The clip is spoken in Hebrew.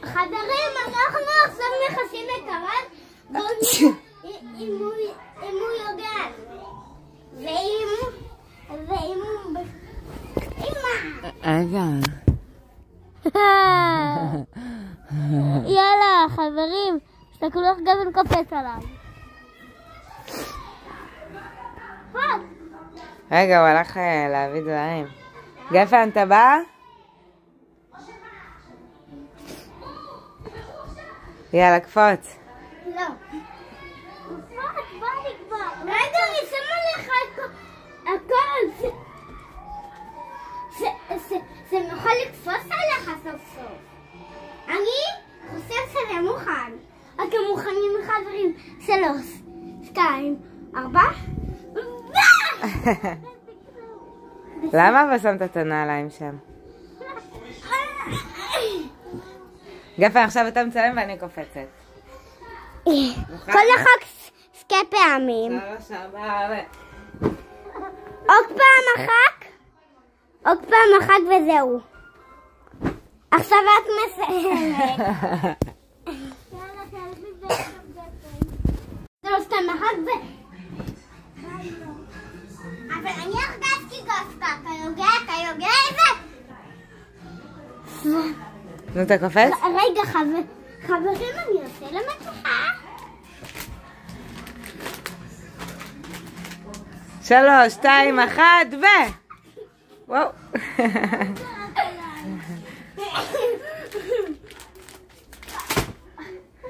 חברים, אנחנו עכשיו נכנסים את הרב, אם הוא יודע. ואם הוא... רגע. יאללה, חברים, תסתכלו איך גפן קופץ עליי. רגע, הוא הלך להביא דברים. גפן, אתה בא? יאללה, קפוץ. לא. רגע, אני שמה לך הכל. זה נוכל לקפוץ עליך סוף סוף. אני חושב שזה מוכן. אתם מוכנים חברים? 3, 2, 4. למה אבל שמת את הנעליים שם? גפן, עכשיו אתה מצלם ואני קופצת. כל אחד 2 פעמים. עוד פעם אחת וזהו. עכשיו את מסיימת. 3, 2, 1 ו... אבל אני הרגשתי גפקה, אתה יודע איזה? נו, אתה קופץ? רגע, חברים, אני עושה למצלחה. 3, 2, 1 ו... וואו.